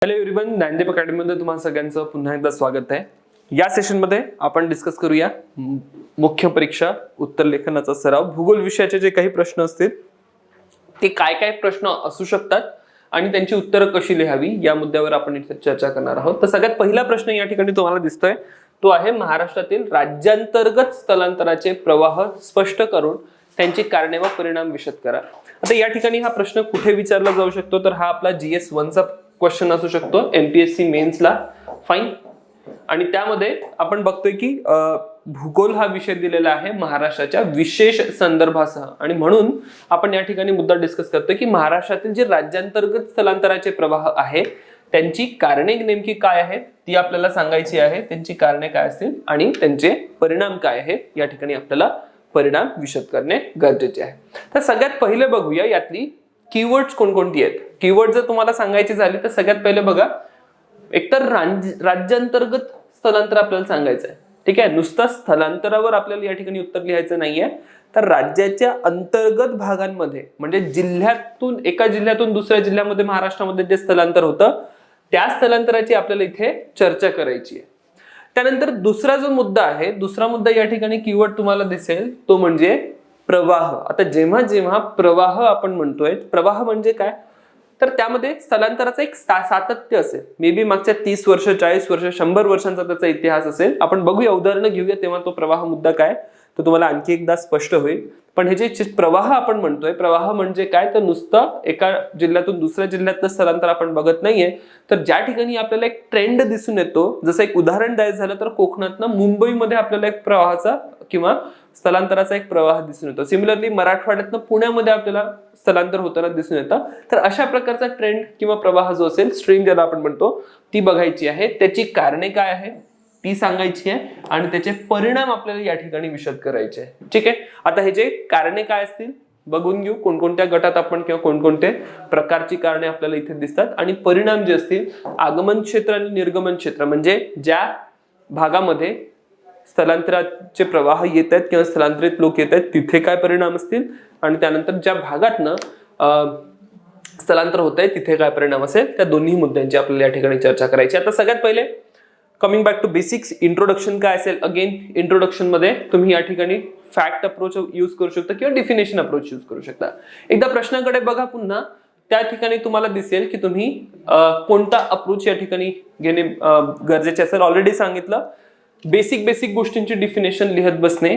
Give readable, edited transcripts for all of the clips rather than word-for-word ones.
Hello everyone, Gyandeep अकॅडमीमध्ये तुम्हाला सगळ्यांचं पुन्हा एकदा स्वागत आहे. या सेशनमध्ये आपण डिस्कस करूया मुख्य परीक्षा उत्तर लेखनाचा सराव. भूगोल विषयाचे जे काही प्रश्न असतील ते काय काय प्रश्न असू शकतात आणि त्यांची उत्तरं कशी लिहावी या मुद्द्यावर आपण इथे चर्चा करणार आहोत. तर सगळ्यात पहिला प्रश्न या ठिकाणी तुम्हाला दिसतोय तो आहे महाराष्ट्रातील राज्यांतर्गत स्थलांतराचे प्रवाह स्पष्ट करून त्यांची कारणे व परिणाम विशद करा. आता या ठिकाणी हा प्रश्न कुठे विचारला जाऊ शकतो, तर हा आपला GS1 चा क्वेश्चन असू शकतो MPSC मेन्सला. फाईन. आणि त्यामध्ये आपण बघतोय की भूगोल हा विषय दिलेला आहे महाराष्ट्राच्या विशेष संदर्भासह, आणि म्हणून आपण या ठिकाणी मुद्दा डिस्कस करतोय की महाराष्ट्रातील जे राज्यांतर्गत स्थलांतराचे प्रवाह आहे त्यांची कारणे नेमकी काय आहेत ती आपल्याला सांगायची आहे. त्यांची कारणे काय असतील आणि त्यांचे परिणाम काय आहेत या ठिकाणी आपल्याला परिणाम विशद करणे गरजेचे आहे. तर सगळ्यात पहिले बघूया यातली कीवर्ड्स कोणकोणती आहेत. कीवर्ड जर तुम्हाला सांगायची झाली तर सगळ्यात पहिले बघा, एकतर राज्यांतर्गत स्थलांतर आपल्याला सांगायचं आहे. ठीक आहे, नुसतं स्थलांतरावर आपल्याला या ठिकाणी उत्तर लिहायचं नाहीये, तर राज्याच्या अंतर्गत भागांमध्ये म्हणजे जिल्ह्यातून एका जिल्ह्यातून दुसऱ्या जिल्ह्यामध्ये महाराष्ट्रामध्ये जे स्थलांतर होतं त्या स्थलांतराची आपल्याला इथे चर्चा करायची आहे. त्यानंतर दुसरा जो मुद्दा आहे, दुसरा मुद्दा या ठिकाणी कीवर्ड तुम्हाला दिसेल तो म्हणजे प्रवाह. आता जेव्हा जेव्हा प्रवाह आपण म्हणतोय, प्रवाह म्हणजे काय, तर त्यामध्ये स्थलांतराचं एक सातत्य असेल. मे बी मागच्या 30 वर्ष 40 वर्ष 100 वर्षांचा त्याचा इतिहास असेल. आपण बघूया, उदाहरणं घेऊया, तेव्हा तो प्रवाह मुद्दा काय तो तुम्हाला आणखी एकदा स्पष्ट होईल. पण हे जे प्रवाह आपण म्हणतोय, प्रवाह म्हणजे काय, तर नुसतं एका जिल्ह्यातून दुसऱ्या जिल्ह्यातलं स्थलांतर आपण बघत नाहीये, तर ज्या ठिकाणी आपल्याला एक ट्रेंड दिसून येतो. जसं एक उदाहरण द्यायचं झालं तर कोकणातनं मुंबईमध्ये आपल्याला एक प्रवाहाचा किंवा स्थलांतराचा एक प्रवाह दिसून येतो. सिमिलरली मराठवाड्यातनं पुण्यामध्ये आपल्याला स्थलांतर होताना दिसून येतं. तर अशा प्रकारचा ट्रेंड किंवा प्रवाह जो असेल, स्ट्रीम ज्याला आपण म्हणतो, ती बघायची आहे. त्याची कारणे काय आहे ती सांगायची आहे आणि त्याचे परिणाम आपल्याला या ठिकाणी विशद करायचे आहे. ठीक आहे, आता हे जे कारणे काय असतील बघून घेऊ, कोणकोणत्या गटात आपण किंवा कोणकोणत्या प्रकारची कारणे आपल्याला इथे दिसतात. आणि परिणाम जे असतील, आगमन क्षेत्र आणि निर्गमन क्षेत्र म्हणजे ज्या भागामध्ये स्थलांतराचे प्रवाह येत आहेत किंवा स्थलांतरित लोक येत आहेत तिथे काय परिणाम असतील, आणि त्यानंतर ज्या भागातनं स्थलांतर होत आहे तिथे काय परिणाम असेल, त्या दोन्ही मुद्द्यांची आपल्याला या ठिकाणी चर्चा करायची. आता सगळ्यात पहिले coming back to basics, introduction काय असेल. अगेन इंट्रोडक्शन मध्ये तुम्ही या ठिकाणी फॅक्ट अप्रोच यूज करू शकता किंवा डिफिनेशन अप्रोच यूज करू शकता. एकदा प्रश्नाकडे बघा पुन्हा, त्या ठिकाणी तुम्हाला दिसेल की तुम्ही कोणता अप्रोच या ठिकाणी घेणे गरजेचे असेल. ऑलरेडी सांगितलं, बेसिक गोष्टींची डिफिनेशन लिहत बसणे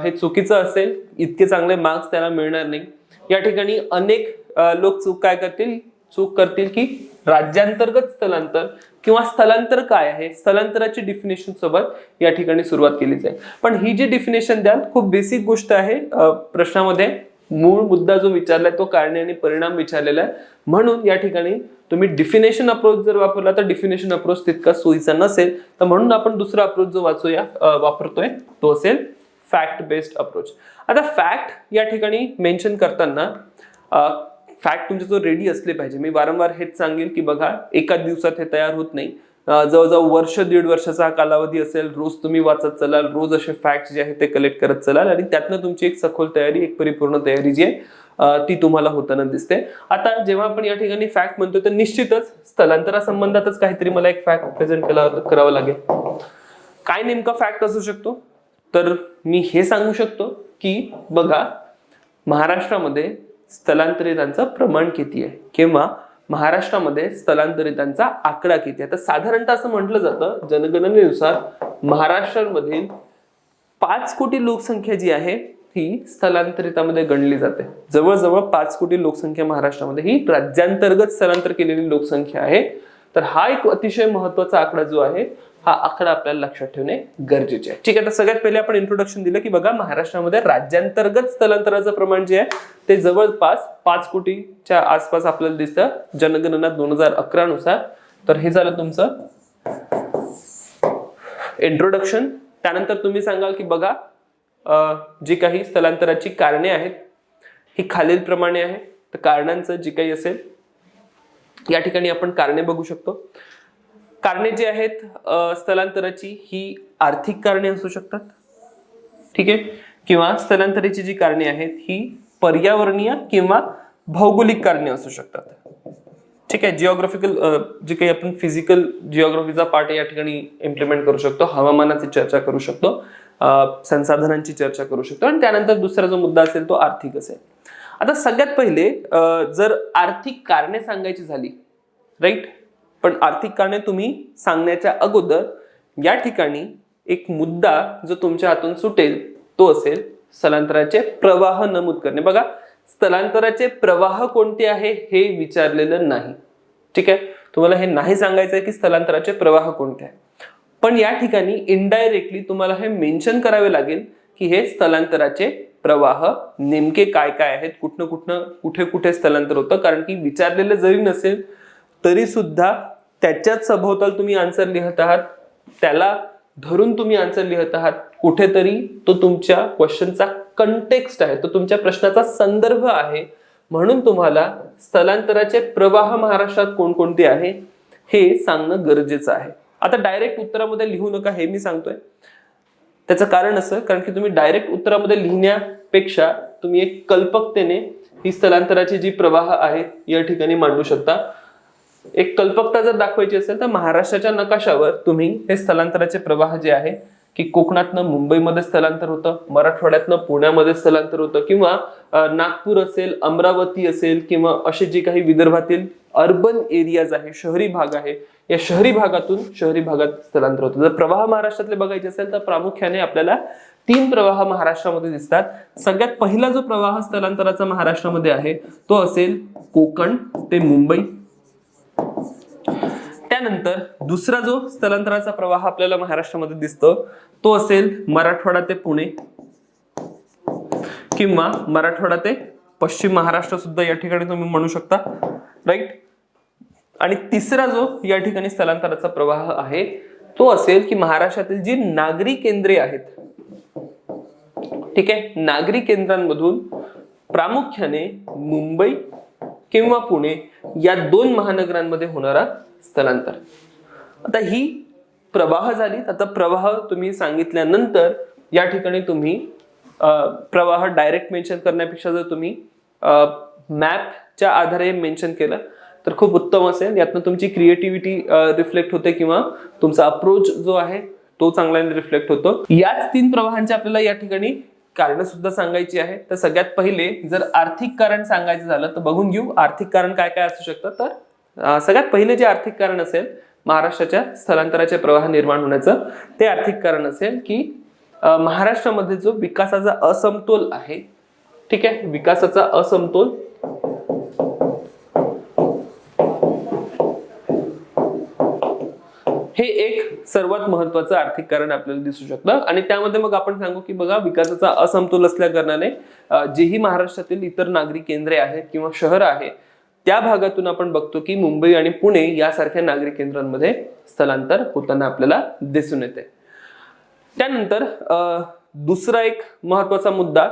हे चुकीचं असेल. इतके चांगले मार्क्स त्याला मिळणार नाही. या ठिकाणी अनेक लोक चूक करतील की राज्यांतर्गत स्थलांतर किंवा स्थलांतर काय आहे, स्थलांतराची डिफिनेशन सोबत या ठिकाणी सुरुवात केली जाईल. पण ही जी डिफिनेशन द्याल खूप बेसिक गोष्ट आहे. प्रश्नामध्ये मूळ मुद्दा जो विचारलाय तो कारणे आणि परिणाम विचारलेला आहे. म्हणून या ठिकाणी तुम्ही डिफिनेशन अप्रोच जर वापरला तर डिफिनेशन अप्रोच तितका सोयीचा नसेल. तर म्हणून आपण दुसरा अप्रोच जो वापरतोय तो असेल फॅक्ट बेस्ड अप्रोच. आता फॅक्ट या ठिकाणी मेन्शन करताना फॅक्ट तुमचे जो रेडी असले पाहिजे. मी वारंवार हेच सांगेन की बघा, एका दिवसात हे तयार होत नाही. जवळजवळ वर्ष 1.5 वर्षाचा कालावधी असेल. रोज तुम्ही वाचत चलाल, रोज असे फॅक्ट जे आहेत ते कलेक्ट करत चलाल आणि त्यातनं तुमची एक सखोल तयारी, एक परिपूर्ण तयारी जी आहे ती तुम्हाला होताना दिसते. आता जेव्हा आपण या ठिकाणी फॅक्ट म्हणतो तर निश्चितच स्थलांतरासंबंधातच काहीतरी मला एक फॅक्ट प्रेझेंट करावं लागेल. काय नेमका फॅक्ट असू शकतो, तर मी हे सांगू शकतो की बघा, महाराष्ट्रामध्ये स्थलांतरितांचं प्रमाण किती आहे किंवा महाराष्ट्रामध्ये स्थलांतरितांचा आकडा किती आहे. तर साधारणतः असं म्हटलं जातं जनगणनेनुसार महाराष्ट्रामधील 5 कोटी लोकसंख्या जी आहे ही स्थलांतरितामध्ये गणली जाते. जवळजवळ 5 कोटी लोकसंख्या महाराष्ट्रामध्ये ही राज्यांतर्गत स्थलांतर केलेली लोकसंख्या आहे. तर हा एक अतिशय महत्वाचा आकडा जो आहे, हा आकडा आपल्याला लक्षात ठेवणे गरजेचे आहे. ठीक आहे, तर सगळ्यात पहिले आपण इंट्रोडक्शन दिलं की बघा, महाराष्ट्रामध्ये राज्यांतर्गत स्थलांतराचं प्रमाण जे आहे ते जवळपास 5 कोटीच्या आसपास आपल्याला दिसतं जनगणना 2011 नुसार. तर हे झालं तुमचं इंट्रोडक्शन. त्यानंतर तुम्ही सांगाल की बघा, जी काही स्थलांतराची कारणे आहेत ही खालील प्रमाणे आहे. तर कारणांचं जी काही असेल या ठिकाणी आपण कारणे बघू शकतो. कारणे जी आहेत स्थलांतराची ही आर्थिक कारणे असू शकतात. ठीक आहे, किंवा स्थलांतराची जी कारणे आहेत ही पर्यावरणीय किंवा भौगोलिक कारणे असू शकतात. ठीक आहे. जिओग्राफिकल जे काही आपण फिजिकल जिओग्राफीचा पार्ट या ठिकाणी इम्प्लिमेंट करू शकतो, हवामानाची चर्चा करू शकतो, संसाधनांची चर्चा करू शकतो, आणि त्यानंतर दुसरा जो मुद्दा असेल तो आर्थिक असेल. आता सगळ्यात पहिले जर आर्थिक कारणे सांगायची झाली, राईट, पण आर्थिक कारणे तुम्ही सांगण्याच्या अगोदर या ठिकाणी एक मुद्दा जो तुमच्या हातून सुटेल तो असेल स्थलांतराचे प्रवाह नमूद करणे. बघा, स्थलांतराचे प्रवाह कोणते आहे हे विचारलेलं नाही. ठीक आहे, तुम्हाला हे नाही सांगायचं आहे की स्थलांतराचे प्रवाह कोणते आहे, पण या ठिकाणी इनडायरेक्टली तुम्हाला हे मेन्शन करावे लागेल की हे स्थलांतराचे प्रवाह नेमके काय काय आहेत, कुठे कुठे स्थलांतर होतं. कारण की विचारलेलं जरी नसेल तरी सुद्धा त्याच्याच सभोवताल तुम्ही आन्सर लिहत आहात, त्याला धरून तुम्ही आन्सर लिहत आहात, कुठेतरी तो तुमच्या क्वेश्चनचा कंटेक्स्ट आहे, तो तुमच्या प्रश्नाचा संदर्भ आहे. म्हणून तुम्हाला स्थलांतराचे प्रवाह महाराष्ट्रात कोणकोणते आहे हे सांगणं गरजेचं आहे. आता डायरेक्ट उत्तरामध्ये लिहू नका हे मी सांगतोय. त्याचं कारण असं, कारण की तुम्ही डायरेक्ट उत्तरामध्ये लिहिण्यापेक्षा तुम्ही एक कल्पकतेने ही स्थलांतराची जी प्रवाह आहे या ठिकाणी मांडू शकता. एक कल्पकता जर दाखवायची असेल तर महाराष्ट्राच्या नकाशावर तुम्ही हे स्थलांतराचे प्रवाह जे आहे की कोकणातनं मुंबईमध्ये स्थलांतर होतं, मराठवाड्यातनं पुण्यामध्ये स्थलांतर होतं, किंवा नागपूर असेल, अमरावती असेल, किंवा असे जे काही विदर्भातील अर्बन एरियाज आहे, शहरी भाग आहे, या शहरी भागातून शहरी भागात स्थलांतर होतं. जर प्रवाह महाराष्ट्रातले बघायचे असेल तर प्रामुख्याने आपल्याला 3 प्रवाह महाराष्ट्रामध्ये दिसतात. सगळ्यात पहिला जो प्रवाह स्थलांतराचा महाराष्ट्रामध्ये आहे तो असेल कोकण ते मुंबई. त्यानंतर दुसरा जो स्थलांतराचा प्रवाह आपल्याला महाराष्ट्रामध्ये दिसतो तो असेल मराठवाडा ते पुणे, किंवा मराठवाडा ते पश्चिम महाराष्ट्र सुद्धा या ठिकाणी तुम्ही म्हणू शकता, राईट. आणि तिसरा जो या ठिकाणी स्थलांतराचा प्रवाह आहे तो असेल की महाराष्ट्रातील जी नागरी केंद्रे आहेत, ठीक आहे, नागरी केंद्रांमधून प्रामुख्याने मुंबई किंवा पुणे या 2 महानगरांमध्ये होणारा स्थलांतर. आता ही प्रवाह झाली. आता प्रवाह तुम्ही सांगितल्यानंतर या ठिकाणी तुम्ही प्रवाह डायरेक्ट मेन्शन करण्यापेक्षा जर तुम्ही मॅपच्या आधारे मेन्शन केलं तर खूप उत्तम असेल. यातनं तुमची क्रिएटिव्हिटी रिफ्लेक्ट होते, किंवा तुमचा अप्रोच जो आहे तो चांगल्याने रिफ्लेक्ट होतो. याच 3 प्रवाहांची आपल्याला या ठिकाणी कारण सुद्धा सांगायची आहे. तर सगळ्यात पहिले जर आर्थिक कारण सांगायचं झालं तर बघून घेऊ आर्थिक कारण काय काय असू शकतं. तर सगळ्यात पहिले जे आर्थिक कारण असेल महाराष्ट्राच्या स्थलांतराचे प्रवाह निर्माण होण्याचं, ते आर्थिक कारण असेल की महाराष्ट्रामध्ये जो विकासाचा असमतोल आहे, ठीक आहे, विकासाचा असमतोल हे एक सर्वात महत्वाचं आर्थिक कारण आपल्याला दिसू शकतं. आणि त्यामध्ये मग आपण सांगू की बघा, विकासाचा असमतोल असल्या कारणाने जेही महाराष्ट्रातील इतर नागरी केंद्रे आहेत किंवा शहर आहेत त्या भागातून आपण बघतो की मुंबई आणि पुणे यासारख्या नागरी केंद्रांमध्ये स्थलांतर होताना आपल्याला दिसून येते. त्यानंतर दुसरा एक महत्वाचा मुद्दा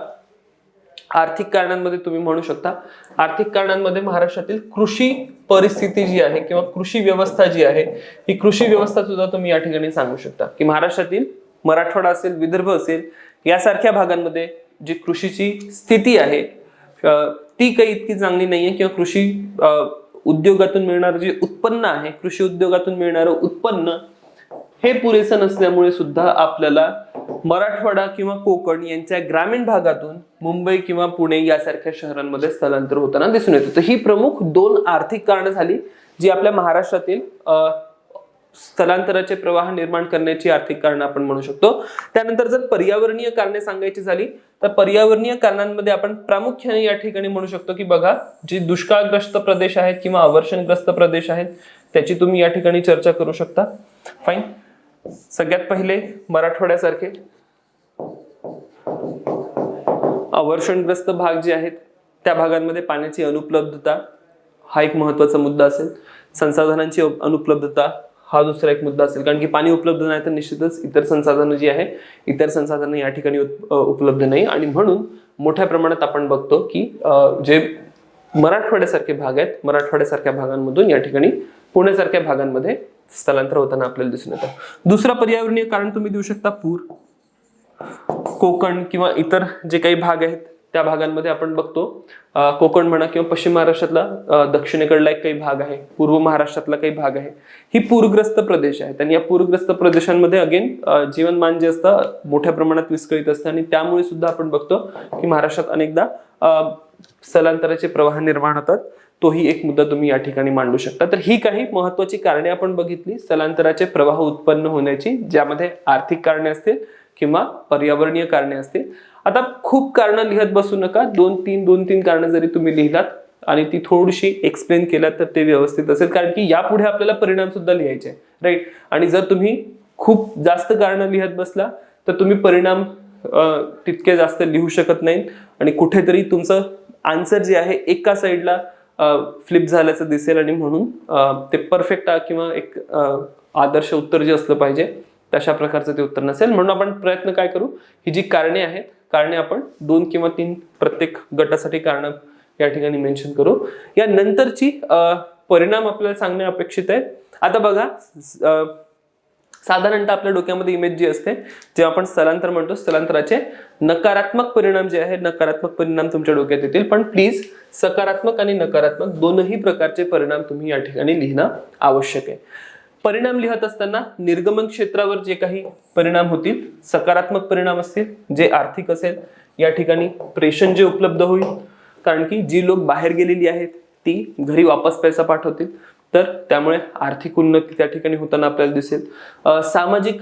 आर्थिक कारणांमध्ये तुम्ही म्हणू शकता. आर्थिक कारणांमध्ये महाराष्ट्रातील कृषी परिस्थिती जी आहे किंवा कृषी व्यवस्था जी आहे, ही कृषी व्यवस्था सुद्धा तुम्ही या ठिकाणी सांगू शकता की महाराष्ट्रातील मराठवाडा असेल, विदर्भ असेल, यासारख्या भागांमध्ये जी कृषीची स्थिती आहे ती काही इतकी चांगली नाहीये, किंवा कृषी उद्योगातून मिळणारं जे उत्पन्न आहे, कृषी उद्योगातून मिळणारं उत्पन्न हे पुरेसं नसल्यामुळे सुद्धा आपल्याला मराठवाडा किंवा कोकण यांच्या ग्रामीण भागातून मुंबई किंवा पुणे यासारख्या शहरांमध्ये स्थलांतर होताना दिसून येतं. तर ही प्रमुख 2 आर्थिक कारणं झाली जी आपल्या महाराष्ट्रातील स्थलांतराचे प्रवाह निर्माण करण्याची आर्थिक कारणं आपण म्हणू शकतो. त्यानंतर जर पर्यावरणीय कारणे सांगायची झाली तर पर्यावरणीय कारणांमध्ये आपण प्रामुख्याने या ठिकाणी म्हणू शकतो की बघा, जे दुष्काळग्रस्त प्रदेश आहेत किंवा अवर्षणग्रस्त प्रदेश आहेत त्याची तुम्ही या ठिकाणी चर्चा करू शकता. फाईन. सगळ्यात पहिले मराठवाड्यासारखे अवर्षणग्रस्त भाग जे आहेत त्या भागांमध्ये पाण्याची अनुपलब्धता हा एक महत्वाचा मुद्दा असेल. संसाधनांची अनुपलब्धता हा दुसरा एक मुद्दा असेल, कारण की पाणी उपलब्ध नाही तर निश्चितच इतर संसाधनं जी आहे, इतर संसाधनं या ठिकाणी उपलब्ध नाही. आणि म्हणून मोठ्या प्रमाणात आपण बघतो की जे मराठवाड्यासारखे भाग आहेत, मराठवाड्यासारख्या भागांमधून या ठिकाणी पुण्यासारख्या भागांमध्ये स्थलांतर होताना आपल्याला दिसून येतं. दुसरा पर्यावरणीय कारण तुम्ही देऊ शकता पूर. कोकण किंवा इतर जे काही भाग आहेत त्या भागांमध्ये आपण बघतो कोकण म्हणा किंवा पश्चिम महाराष्ट्रातला दक्षिणेकडला एक काही भाग आहे, पूर्व महाराष्ट्रातला काही भाग आहे, ही पूरग्रस्त प्रदेश आहेत. आणि या पूरग्रस्त प्रदेशांमध्ये अगेन जीवनमान जे असतं मोठ्या प्रमाणात विस्कळीत असतं आणि त्यामुळे सुद्धा आपण बघतो की महाराष्ट्रात अनेकदा स्थलांतराचे प्रवाह निर्माण होतात. तोही एक मुद्दा तुम्ही या ठिकाणी मांडू शकता. तर ही काही महत्वाची कारणे आपण बघितली स्थलांतराचे प्रवाह उत्पन्न होण्याची, ज्यामध्ये आर्थिक कारणे असतील किंवा पर्यावरणीय कारणे असतील. आता खूप कारणं लिहत बसू नका, दोन तीन कारणं जरी तुम्ही लिहिलात आणि ती थोडीशी एक्सप्लेन केलात तर ते व्यवस्थित असेल, कारण की यापुढे आपल्याला परिणाम सुद्धा लिहायचे, राईट. आणि जर तुम्ही खूप जास्त कारणं लिहत बसला तर तुम्ही परिणाम तितके जास्त लिहू शकत नाही आणि कुठेतरी तुमचं आन्सर जे आहे एका साईडला फ्लिप झाल्याचं दिसेल आणि म्हणून ते परफेक्ट किंवा एक आदर्श उत्तर जे असलं पाहिजे तशा प्रकारचं ते उत्तर नसेल. म्हणून आपण प्रयत्न काय करू, ही जी कारणे आहेत, कारणे आपण 2 किंवा 3 प्रत्येक गटासाठी कारण या ठिकाणी मेन्शन करू. या नंतरची परिणाम आपल्याला सांगणे अपेक्षित आहे. आता बघा, साधारणतः आपल्या डोक्यामध्ये इमेज जी असते, जेव्हा आपण स्थलांतर म्हणतो, स्थलांतराचे नकारात्मक परिणाम जे आहे, नकारात्मक परिणाम तुमच्या डोक्यात येतील. पण प्लीज सकारात्मक आणि नकारात्मक दोनही प्रकारचे परिणाम तुम्ही या ठिकाणी लिहिणं आवश्यक आहे. परिणाम लिहत असताना निर्गमन क्षेत्रावर जे काही परिणाम होतील, सकारात्मक परिणाम असतील, जे आर्थिक असेल, या ठिकाणी प्रेषण जे उपलब्ध होईल, कारण की जी लोक बाहेर गेलेली आहेत ती घरी वापस पैसा पाठवतील, तर त्यामुळे आर्थिक उन्नती त्या ठिकाणी होताना आपल्याला दिसेल. सामाजिक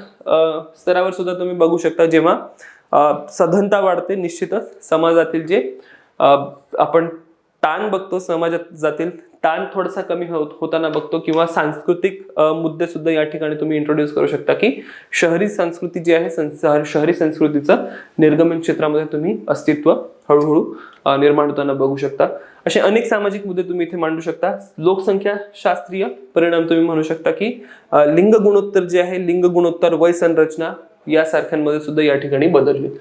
स्तरावर सुद्धा तुम्ही बघू शकता, जेव्हा सधनता वाढते, निश्चितच समाजातील जे आपण ताण बघतो, समाजात जातील ताण थोडासा कमी होताना बघतो. किंवा सांस्कृतिक मुद्दे सुद्धा या ठिकाणी तुम्ही इंट्रोड्यूस करू शकता की शहरी संस्कृती जी आहे, शहरी संस्कृतीचं निर्गमन क्षेत्रामध्ये तुम्ही अस्तित्व हळूहळू निर्माण होताना बघू शकता. असे अनेक सामाजिक मुद्दे तुम्ही इथे मांडू शकता. लोकसंख्या शास्त्रीय परिणाम तुम्ही म्हणू शकता की लिंग गुणोत्तर जे आहे, लिंग गुणोत्तर, वय संरचना यासारख्यांमध्ये सुद्धा या ठिकाणी बदल होईल.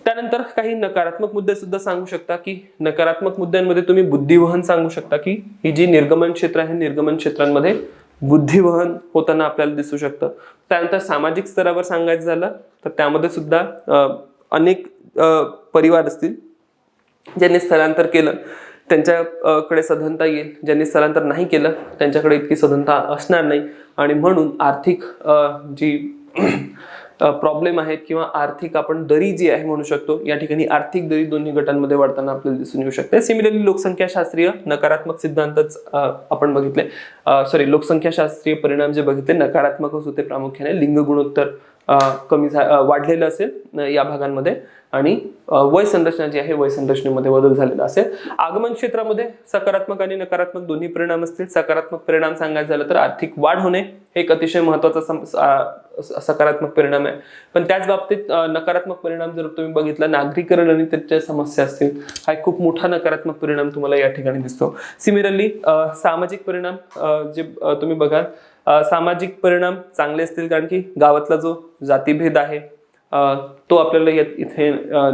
त्यानंतर काही नकारात्मक मुद्दे सुद्धा सांगू शकता की नकारात्मक मुद्द्यांमध्ये तुम्ही बुद्धिवहन सांगू शकता की ही जी निर्गमन क्षेत्र आहे, निर्गमन क्षेत्रांमध्ये बुद्धिवहन होताना आपल्याला दिसू शकतं. त्यानंतर सामाजिक स्तरावर सांगायचं झालं तर त्यामध्ये सुद्धा अनेक परिवार असतील ज्यांनी स्थलांतर केलं त्यांच्याकडे सधनता येईल, ज्यांनी स्थलांतर नाही केलं त्यांच्याकडे इतकी सधनता असणार नाही आणि म्हणून आर्थिक जी प्रॉब्लेम आहेत किंवा आर्थिक आपण दरी जी आहे म्हणू शकतो, या ठिकाणी आर्थिक दरी दोन्ही गटांमध्ये वाढताना आपल्याला दिसून येऊ शकते. सिमिलरली लोकसंख्याशास्त्रीय नकारात्मक सिद्धांतच आपण बघितले, लोकसंख्याशास्त्रीय परिणाम जे बघितले नकारात्मकच होते, प्रामुख्याने लिंग गुणोत्तर कमी वाढलेलं असेल या भागांमध्ये आणि वय संरचना जी आहे वय संरचनेमध्ये बदल झालेला असेल. आगमन क्षेत्रामध्ये सकारात्मक आणि नकारात्मक दोन्ही परिणाम असतील. सकारात्मक परिणाम सांगायचं झालं तर आर्थिक वाढ होणे हे एक अतिशय महत्वाचा सकारात्मक परिणाम आहे. पण त्याच बाबतीत नकारात्मक परिणाम जर तुम्ही बघितला, नागरीकरण आणि त्याच्या समस्या असतील, हा एक खूप मोठा नकारात्मक परिणाम तुम्हाला या ठिकाणी दिसतो. सिमिलरली सामाजिक परिणाम जे तुम्ही बघाल, सामाजिक परिणाम चांगले असतील कारण की गावातला जो जातीभेद आहे तो आपल्याला इथे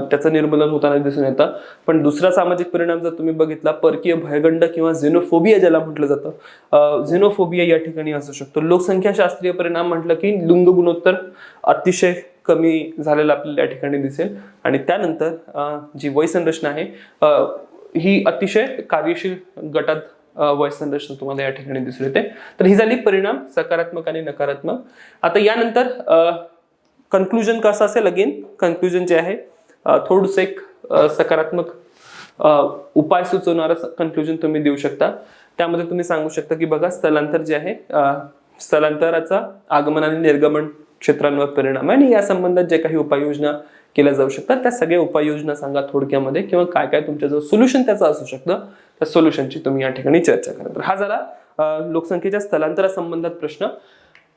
त्याचं निर्मूलन होताना दिसून येतं. पण दुसरा सामाजिक परिणाम जर तुम्ही बघितला, परकीय भयगंड किंवा झेनोफोबिया ज्याला म्हटलं जातं, झेनोफोबिया या ठिकाणी असू शकतो. लोकसंख्याशास्त्रीय परिणाम म्हटलं की लिंग गुणोत्तर अतिशय कमी झालेलं आपल्याला या ठिकाणी दिसेल आणि त्यानंतर जी वय संरचना आहे ही अतिशय कार्यशील गटात वय संरचना तुम्हाला या ठिकाणी दिसून येते. तर ही झाली परिणाम सकारात्मक आणि नकारात्मक. आता यानंतर कन्क्लुजन कसं असेल, अगेन कन्क्लुजन जे आहे थोडंसं एक सकारात्मक उपाय सुचवणारं कन्क्लुजन तुम्ही देऊ शकता. त्यामध्ये तुम्ही सांगू शकता की बघा, स्थलांतर जे आहे स्थलांतराचा आगमन आणि निर्गमन क्षेत्रांवर परिणाम आहे आणि या संबंधात जे काही उपाययोजना केल्या जाऊ शकतात त्या सगळ्या उपाययोजना सांगा थोडक्यामध्ये, किंवा काय काय तुमच्याजवळ सोल्युशन त्याचं असू शकतं, त्या सोल्युशनची तुम्ही या ठिकाणी चर्चा करा. तर हा झाला लोकसंख्येच्या स्थलांतरासंबंधात प्रश्न.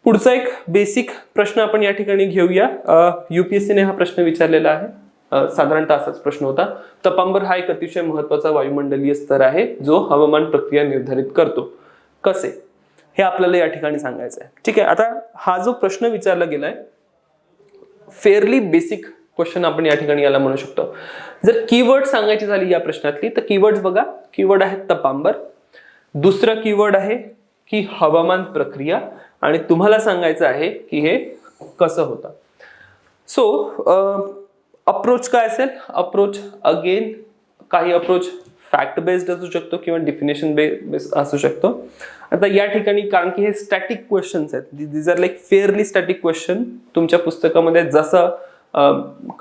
पुढचा एक बेसिक प्रश्न आपण या ठिकाणी घेऊया. UPSCने हा प्रश्न विचारलेला आहे, साधारणतः असाच प्रश्न होता. तपांबर हा एक अतिशय महत्वाचा वायुमंडलीय स्तर आहे जो हवामान प्रक्रिया निर्धारित करतो. कसे, हे आपल्याला या ठिकाणी सांगायचं आहे. ठीक आहे, आता हा जो प्रश्न विचारला गेलाय फेअरली बेसिक क्वेश्चन आपण या ठिकाणी याला म्हणू शकतो. जर कीवर्ड सांगायची झाली या प्रश्नातली तर कीवर्ड बघा, कीवर्ड आहे तपांबर, दुसरं कीवर्ड आहे की हवामान प्रक्रिया आणि तुम्हाला सांगायचं आहे की हे कसं होतं. सो अप्रोच काय असेल? अप्रोच अगेन काही अप्रोच फॅक्ट बेस्ड असू शकतो किंवा डिफिनेशन बेस्ड असू शकतो. आता या ठिकाणी कारण की हे स्टॅटिक क्वेश्चन्स आहेत, these are like fairly static question. तुमच्या पुस्तकामध्ये जसं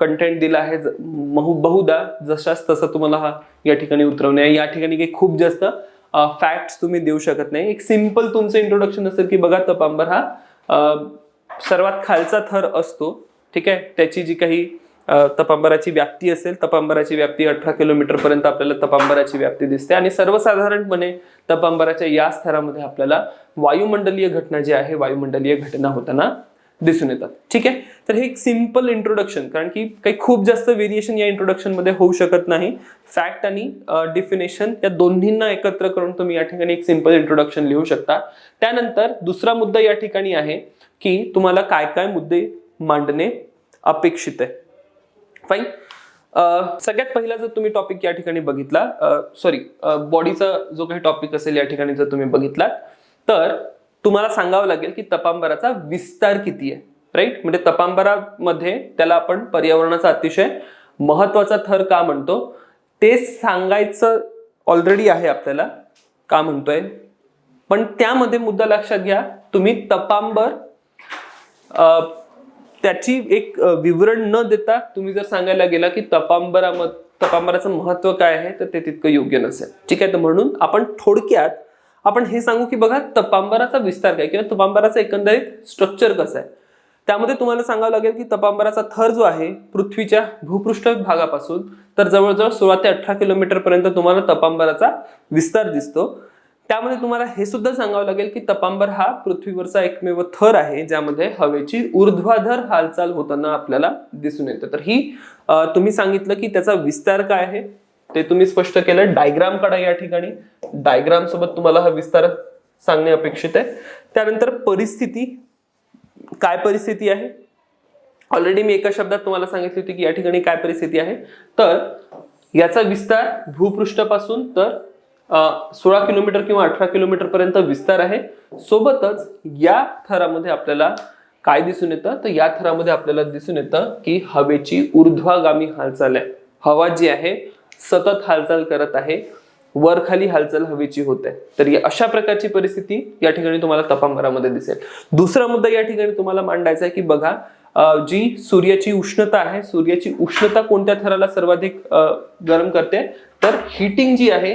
कंटेंट दिला आहे बहुधा जशाच तसं तुम्हाला हा या ठिकाणी उतरवणे आहे. या ठिकाणी काही खूप जास्त फॅक्ट्स तुम्ही देऊ शकत नाही. एक सिंपल तुमचं इंट्रोडक्शन असेल की बघा तपांबर हा सर्वात खालचा थर असतो, ठीक आहे. त्याची जी काही तपांबराची व्याप्ती असेल, तपांबराची व्याप्ती 18 किलोमीटर पर्यंत आपल्याला तपांबराची व्याप्ती दिसते. आणि सर्वसाधारणपणे तपांबराच्या या स्तरामध्ये आपल्याला वायुमंडलीय घटना जी आहे, वायुमंडलीय घटना होताना दिसून येतात, ठीक आहे. तर हे एक सिंपल इंट्रोडक्शन, कारण की काही खूप जास्त व्हेरिएशन या इंट्रोडक्शन मध्ये होऊ शकत नाही. फॅक्ट आणि डिफिनेशन या दोन्हींना एकत्र करून तुम्ही या ठिकाणी एक सिंपल इंट्रोडक्शन लिहू शकता. त्यानंतर दुसरा मुद्दा या ठिकाणी आहे की तुम्हाला काय काय मुद्दे मांडणे अपेक्षित आहे. फाईन. सगळ्यात पहिला जर तुम्ही टॉपिक या ठिकाणी बघितला, बॉडीचा जो काही टॉपिक असेल या ठिकाणी जर तुम्ही बघितला, तर तुम्हाला सांगावं लागेल की तपांबराचा विस्तार किती आहे, राईट. म्हणजे तपांबरामध्ये त्याला आपण पर्यावरणाचा अतिशय महत्वाचा थर का म्हणतो ते सांगायचं ऑलरेडी आहे आपल्याला, का म्हणतोय. पण त्यामध्ये मुद्दा लक्षात घ्या, तुम्ही तपांबर त्याची एक विवरण न देता तुम्ही जर सांगायला गेला की तपांबराचं महत्व काय आहे, तर ते तितकं योग्य नसेल, ठीक आहे. तर म्हणून आपण थोडक्यात आपण हे सांगू की बघा तपांबराचा विस्तार काय किंवा तपांबराचा एकंदरीत स्ट्रक्चर कसं आहे. त्यामध्ये तुम्हाला सांगावं लागेल की तपांबराचा थर जो आहे पृथ्वीच्या भूपृष्ठ भागापासून तर जवळजवळ 16 ते 18 किलोमीटर पर्यंत तुम्हाला तपांबराचा विस्तार दिसतो. त्यामध्ये तुम्हाला हे सुद्धा सांगावं लागेल की तपांबर हा पृथ्वीवरचा एकमेव थर आहे ज्यामध्ये हवेची ऊर्ध्वाधर हालचाल होताना आपल्याला दिसून येते. तर ही तुम्ही सांगितलं की त्याचा विस्तार काय आहे ते तुम्ही स्पष्ट केलं. डायग्राम काढा या ठिकाणी, डायग्राम सोबत तुम्हाला हा विस्तार सांगणे अपेक्षित आहे. त्यानंतर परिस्थिती, काय परिस्थिती आहे, ऑलरेडी मी एका शब्दात तुम्हाला सांगितली होती की या ठिकाणी काय परिस्थिती आहे. तर याचा विस्तार भूपृष्ठापासून तर 16 किलोमीटर किंवा 18 किलोमीटर पर्यंत विस्तार आहे. सोबतच या थरामध्ये आपल्याला काय दिसून येतं, तर या थरामध्ये आपल्याला दिसून येतं की हवेची ऊर्ध्वगामी हालचाल आहे. हवा जी आहे सतत हालचाल करत आहे, वर खाली हालचाल हवेची होते. तर अशा प्रकारची परिस्थिती या ठिकाणी तुम्हाला तपांबरामध्ये दिसेल. दुसरा मुद्दा या ठिकाणी तुम्हाला मांडायचा आहे की बघा जी सूर्याची उष्णता आहे, सूर्याची उष्णता कोणत्या थराला सर्वाधिक गरम करते, तर हीटिंग जी आहे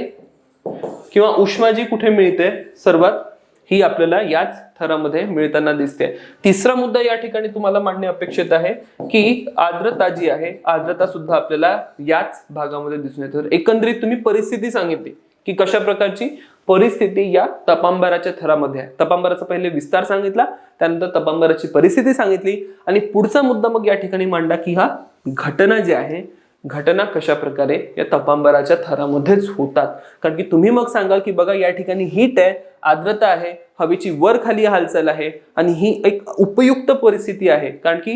किंवा उष्मा जी कुठे मिळते सर्वात, ही आपल्याला याच थरामध्ये मिळताना दिसते. तिसरा मुद्दा या ठिकाणी तुम्हाला मांडणे अपेक्षित आहे की आर्द्रता जी आहे, आर्द्रता सुद्धा आपल्याला याच भागामध्ये दिसून येते. एकंदरीत तुम्ही परिस्थिती सांगितली की कशा प्रकारची परिस्थिती या तपांबराच्या थरामध्ये आहे. तपांबराचा पहिले विस्तार सांगितला, त्यानंतर तपांबराची परिस्थिती सांगितली आणि पुढचा मुद्दा मग या ठिकाणी मांडा की हा घटना जी आहे, घटना कशा प्रकारे या तपांबराच्या थरामध्येच होतात. कारण की तुम्ही मग सांगाल की बघा या ठिकाणी हीट आहे, आर्द्रता आहे, हवेची वर खाली हालचाल आहे आणि ही एक उपयुक्त परिस्थिती आहे. कारण की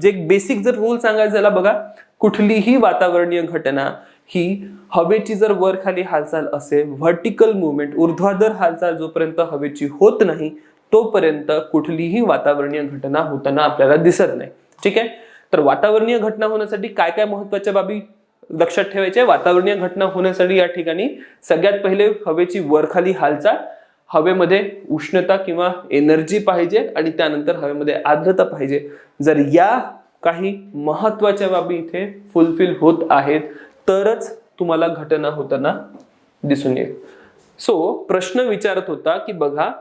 जे बेसिक जर रूल सांगायचं झाला बघा, कुठलीही वातावरणीय घटना ही हवेची जर वर खाली हालचाल असेल, व्हर्टिकल मुवमेंट ऊर्ध्वाधर हालचाल जोपर्यंत हवेची होत नाही तोपर्यंत कुठलीही वातावरणीय घटना होताना आपल्याला दिसत नाही, ठीक आहे. तर वातावरणीय घटना होण्यासाठी काय काय महत्वाच्या बाबी लक्षात ठेवायच्या. वातावरणीय घटना होण्यासाठी या ठिकाणी सगळ्यात पहिले हवेची वरखाली हालचाल, हवेमध्ये उष्णता किंवा एनर्जी पाहिजे आणि त्यानंतर हवेमध्ये आर्द्रता पाहिजे. जर या काही महत्वाच्या बाबी इथे फुलफिल होत आहेत तरच तुम्हाला घटना होताना दिसून येईल. सो प्रश्न विचारत होता की बघा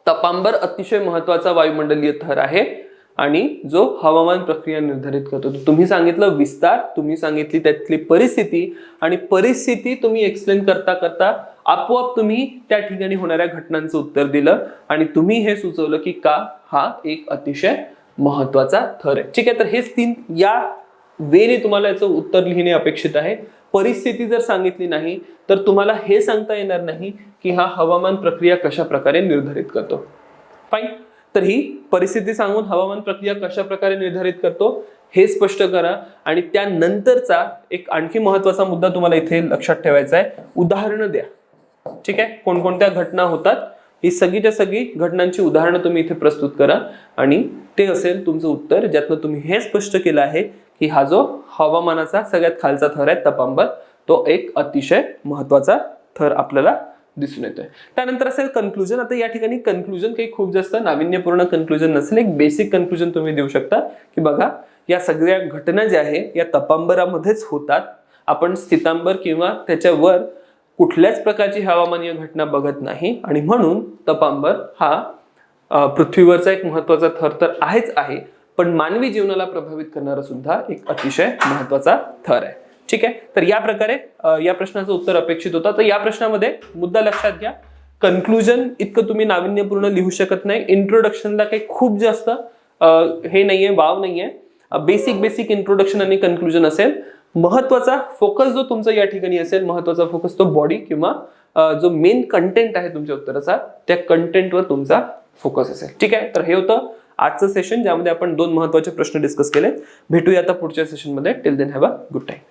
तपांबर अतिशय महत्वाचा वायुमंडलीय थर आहे आणि जो हवामान प्रक्रिया निर्धारित करतो. तुम्ही सांगितलं विस्तार, तुम्ही सांगितली त्यातली परिस्थिती आणि परिस्थिती तुम्ही एक्सप्लेन करता करता आपोआप तुम्ही त्या ठिकाणी होणाऱ्या घटनांचं उत्तर दिलं आणि तुम्ही हे सुचवलं की का हा एक अतिशय महत्वाचा थर आहे, ठीक आहे. तर हेच तीन या वेने तुम्हाला याचं उत्तर लिहिणे अपेक्षित आहे. परिस्थिती जर सांगितली नाही तर तुम्हाला हे सांगता येणार नाही की हा हवामान प्रक्रिया कशा प्रकारे निर्धारित करतो. फाईन. तर ही परिस्थिती सांगून हवामान प्रक्रिया कशा प्रकारे निर्धारित करतो हे स्पष्ट करा आणि त्यानंतरचा एक आणखी महत्वाचा मुद्दा तुम्हाला इथे लक्षात ठेवायचा आहे, उदाहरणं द्या, ठीक आहे. कोणकोणत्या घटना होतात ही सगळीच्या सगळी घटनांची उदाहरणं तुम्ही इथे प्रस्तुत करा आणि ते असेल तुमचं उत्तर, ज्यातनं तुम्ही हे स्पष्ट केलं आहे की हा जो हवामानाचा सगळ्यात खालचा थर आहे तपांबर, तो एक अतिशय महत्वाचा थर आपल्याला दिसून येतोय. त्यानंतर असेल कन्क्लुजन. आता या ठिकाणी कन्क्लुजन काही खूप जास्त नाविन्यपूर्ण कन्क्लुजन नसेल, एक बेसिक कन्क्लुजन तुम्ही देऊ शकता की बघा या सगळ्या घटना ज्या आहे या तपांबरामध्येच होतात. आपण स्थितांबर किंवा त्याच्यावर कुठल्याच प्रकारची हवामानीय घटना बघत नाही आणि म्हणून तपांबर हा पृथ्वीवरचा एक महत्वाचा थर तर आहेच आहे, पण मानवी जीवनाला प्रभावित करणारा सुद्धा एक अतिशय महत्वाचा थर आहे. ठीक आहे, तर या प्रकारे या प्रश्नाचं उत्तर अपेक्षित होतं. तर या प्रश्नामध्ये मुद्दा लक्षात घ्या, कन्क्लुजन इतकं तुम्ही नाविन्यपूर्ण लिहू शकत नाही. इंट्रोडक्शनला काही खूप जास्त हे नाहीये, वाव नाहीये. बेसिक इंट्रोडक्शन आणि कन्क्लुजन असेल. महत्वाचा फोकस जो तुमचा या ठिकाणी असेल, महत्वाचा फोकस तो बॉडी किंवा जो मेन कंटेंट आहे तुमच्या उत्तराचा, त्या कंटेंटवर तुमचा फोकस असेल. ठीक आहे, तर हे होतं आजचं सेशन ज्यामध्ये आपण 2 महत्वाचे प्रश्न डिस्कस केले. भेटूया आता पुढच्या सेशनमध्ये. Till then have a good time.